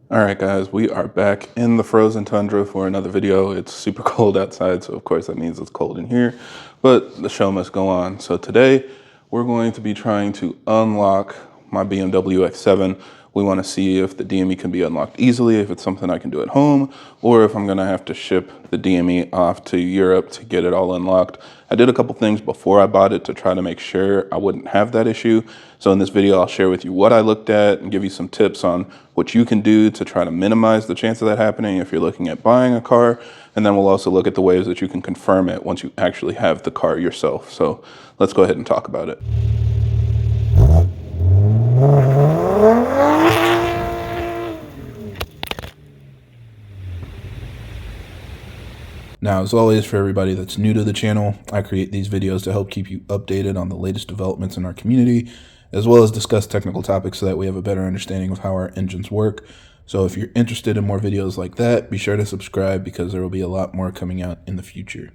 All right, guys, we are back in the frozen tundra for another video. It's super cold outside, so of course that means it's cold in here, but the show must go on. So today we're going to be trying to unlock my BMW X7. We want to see if the DME can be unlocked easily, if it's something I can do at home, or if I'm going to have to ship the DME off to Europe to get it all unlocked. I did a couple things before I bought it to try to make sure I wouldn't have that issue. So in this video, I'll share with you what I looked at and give you some tips on what you can do to try to minimize the chance of that happening if you're looking at buying a car. And then we'll also look at the ways that you can confirm it once you actually have the car yourself. So let's go ahead and talk about it. Now, as always, for everybody that's new to the channel, I create these videos to help keep you updated on the latest developments in our community, as well as discuss technical topics so that we have a better understanding of how our engines work. So if you're interested in more videos like that, be sure to subscribe because there will be a lot more coming out in the future.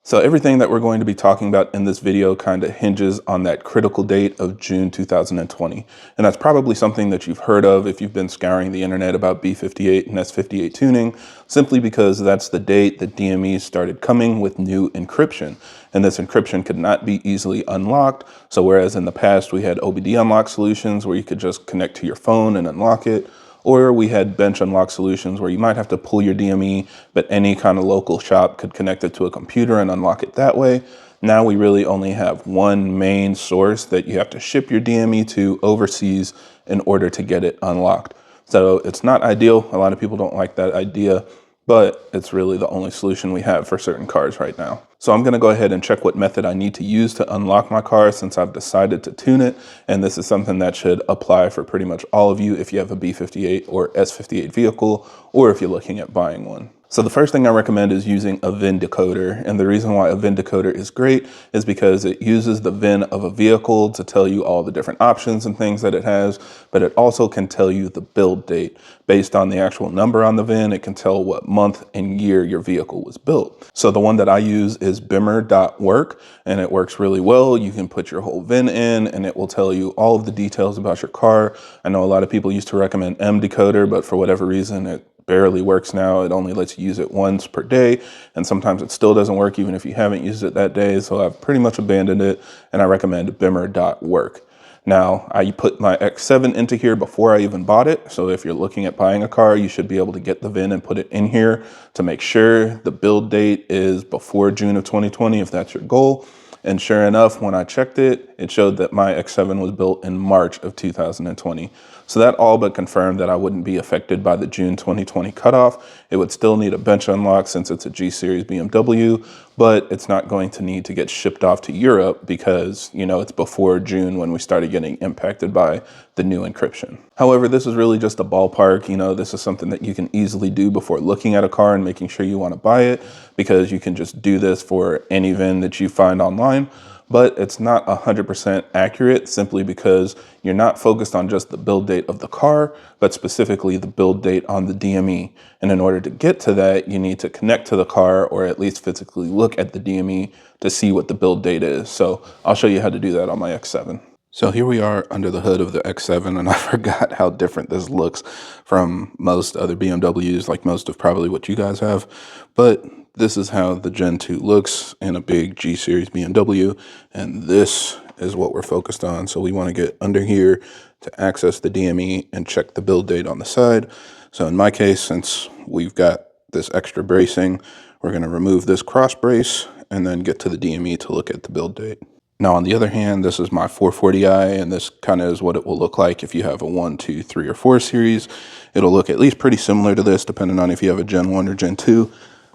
So everything that we're going to be talking about in this video kind of hinges on that critical date of June 2020. And that's probably something that you've heard of if you've been scouring the internet about B58 and S58 tuning, simply because that's the date that DME started coming with new encryption. And this encryption could not be easily unlocked. So whereas in the past we had OBD unlock solutions where you could just connect to your phone and unlock it, or we had bench unlock solutions where you might have to pull your DME, but any kind of local shop could connect it to a computer and unlock it that way. Now we really only have one main source that you have to ship your DME to overseas in order to get it unlocked. So it's not ideal. A lot of people don't like that idea, but it's really the only solution we have for certain cars right now. So I'm going to go ahead and check what method I need to use to unlock my car since I've decided to tune it. And this is something that should apply for pretty much all of you if you have a B58 or S58 vehicle, or if you're looking at buying one. So the first thing I recommend is using a Vin Decoder. And the reason why a Vin Decoder is great is because it uses the VIN of a vehicle to tell you all the different options and things that it has, but it also can tell you the build date. Based on the actual number on the VIN, it can tell what month and year your vehicle was built. So the one that I use is bimmer.work, and it works really well. You can put your whole VIN in and it will tell you all of the details about your car. I know a lot of people used to recommend M Decoder, but for whatever reason, it barely works now. It only lets you use it once per day, and sometimes it still doesn't work even if you haven't used it that day. So I've pretty much abandoned it, and I recommend bimmer.work. Now, I put my X7 into here before I even bought it. So if you're looking at buying a car, you should be able to get the VIN and put it in here to make sure the build date is before June of 2020, if that's your goal. And sure enough, when I checked it, it showed that my X7 was built in March of 2020. So that all but confirmed that I wouldn't be affected by the June 2020 cutoff. It would still need a bench unlock since it's a G Series BMW, but it's not going to need to get shipped off to Europe because, you know, it's before June when we started getting impacted by the new encryption. However, this is really just a ballpark. You know, this is something that you can easily do before looking at a car and making sure you want to buy it, because you can just do this for any VIN that you find online. But it's not 100% accurate simply because you're not focused on just the build date of the car, but specifically the build date on the DME. And in order to get to that, you need to connect to the car or at least physically look at the DME to see what the build date is. So I'll show you how to do that on my X7. So here we are under the hood of the X7, and I forgot how different this looks from most other BMWs, like most of probably what you guys have. But this is how the Gen 2 looks in a big G Series BMW, and this is what we're focused on. So we want to get under here to access the DME and check the build date on the side. So in my case, since we've got this extra bracing, we're going to remove this cross brace and then get to the DME to look at the build date. Now, on the other hand, this is my 440i, and this kind of is what it will look like if you have a 1, 2, 3, or 4 series. It'll look at least pretty similar to this, depending on if you have a Gen 1 or Gen 2,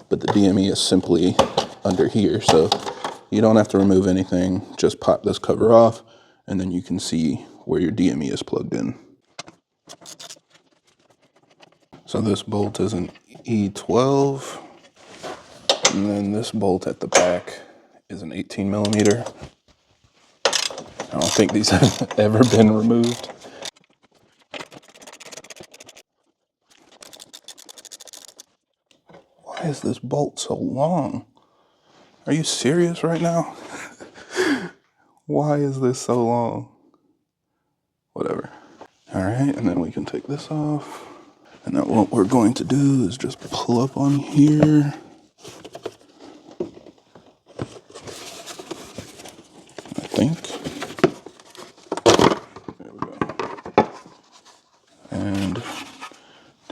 but the DME is simply under here. So you don't have to remove anything, just pop this cover off, and then you can see where your DME is plugged in. So this bolt is an E12, and then this bolt at the back is an 18 millimeter. I don't think these have ever been removed. Why is this bolt so long? Are you serious right now? Why is this so long? Whatever. right, and then we can take this off. And then what we're going to do is just pull up on here. I think. There we go. And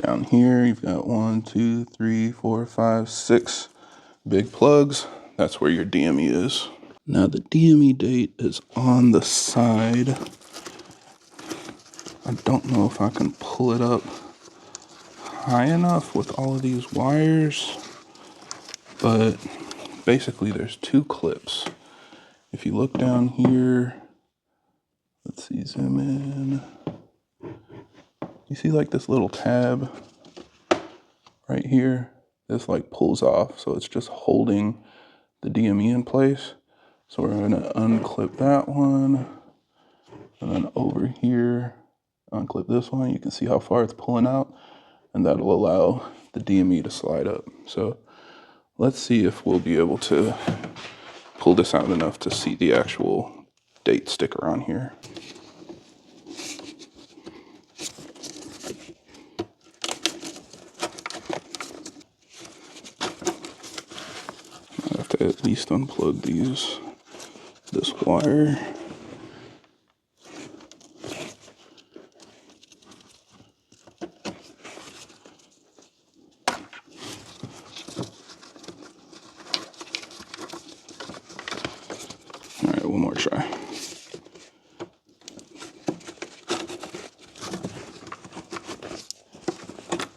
down here, you've got 1, 2, 3, 4, 5, 6 big plugs. That's where your DME is. Now the DME date is on the side. I don't know if I can pull it up high enough with all of these wires, but basically there's 2 clips. If you look down here, let's see, zoom in. You see like this little tab right here? This like pulls off, so it's just holding the DME in place. So we're gonna unclip that one, and then over here, unclip this one. You can see how far it's pulling out, and that'll allow the DME to slide up. So let's see if we'll be able to pull this out enough to see the actual date sticker on here. I have to at least unplug this wire. All right, one more try.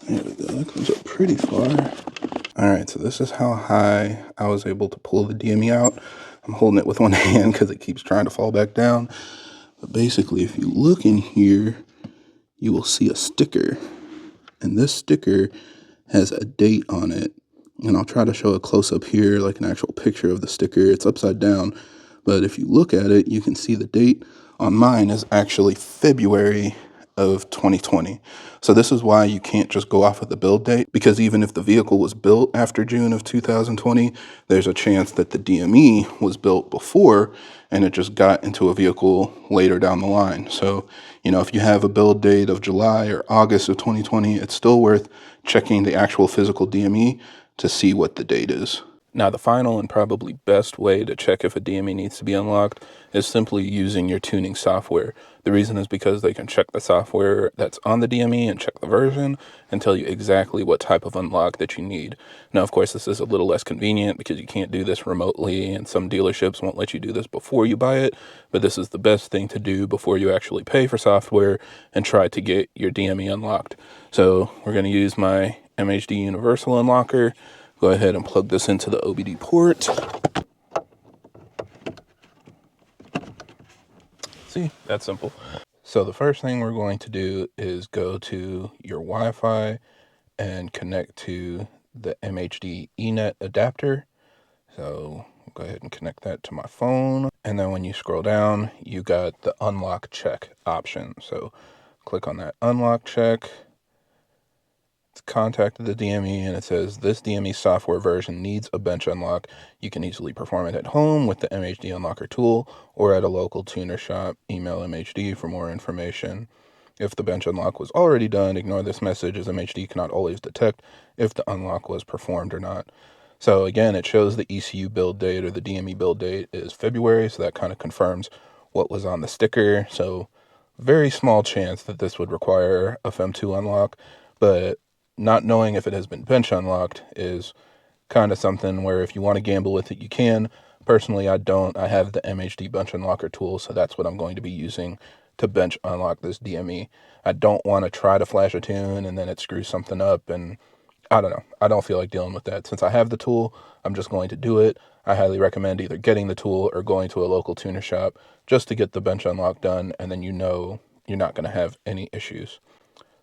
There we go, that comes up pretty far. All right, so this is how high I was able to pull the DME out. I'm holding it with one hand because it keeps trying to fall back down. But basically, if you look in here, you will see a sticker. And this sticker has a date on it. And I'll try to show a close-up here, like an actual picture of the sticker. It's upside down. But if you look at it, you can see the date on mine is actually February of 2020. So this is why you can't just go off of the build date, because even if the vehicle was built after June of 2020, there's a chance that the DME was built before and it just got into a vehicle later down the line. So, you know, if you have a build date of July or August of 2020, it's still worth checking the actual physical DME to see what the date is. Now, the final and probably best way to check if a DME needs to be unlocked is simply using your tuning software. The reason is because they can check the software that's on the DME and check the version and tell you exactly what type of unlock that you need. Now, of course, this is a little less convenient because you can't do this remotely, and some dealerships won't let you do this before you buy it, but this is the best thing to do before you actually pay for software and try to get your DME unlocked. So we're going to use my MHD Universal Unlocker. Go ahead and plug this into the OBD port. See, that's simple. So the first thing we're going to do is go to your Wi-Fi and connect to the MHD eNet adapter. So go ahead and connect that to my phone. And then when you scroll down, you got the unlock check option. So click on that unlock check. Contacted the DME and it says this DME software version needs a bench unlock. You can easily perform it at home with the MHD Unlocker tool or at a local tuner shop. Email MHD for more information. If the bench unlock was already done, ignore this message as MHD cannot always detect if the unlock was performed or not. So again, it shows the ECU build date or the DME build date is February, so that kind of confirms what was on the sticker. So very small chance that this would require a FEM2 unlock, but not knowing if it has been bench unlocked is kind of something where if you want to gamble with it, you can. Personally, I don't. I have the MHD bench unlocker tool, so that's what I'm going to be using to bench unlock this DME. I don't want to try to flash a tune and then it screws something up, and I don't know. I don't feel like dealing with that. Since I have the tool, I'm just going to do it. I highly recommend either getting the tool or going to a local tuner shop just to get the bench unlock done, and then you know you're not going to have any issues.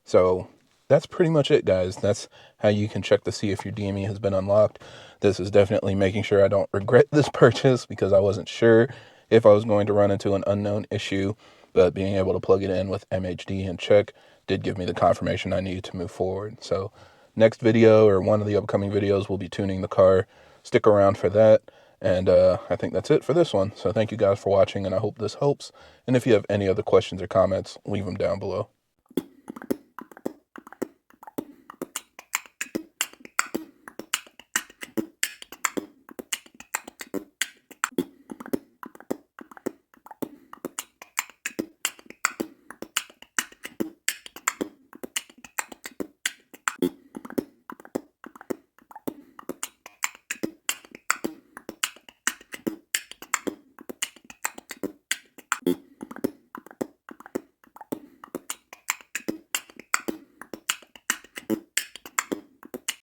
So that's pretty much it, guys. That's how you can check to see if your DME has been unlocked. This is definitely making sure I don't regret this purchase because I wasn't sure if I was going to run into an unknown issue, but being able to plug it in with MHD and check did give me the confirmation I needed to move forward. So next video or one of the upcoming videos will be tuning the car. Stick around for that. And I think that's it for this one. So thank you guys for watching, and I hope this helps. And if you have any other questions or comments, leave them down below.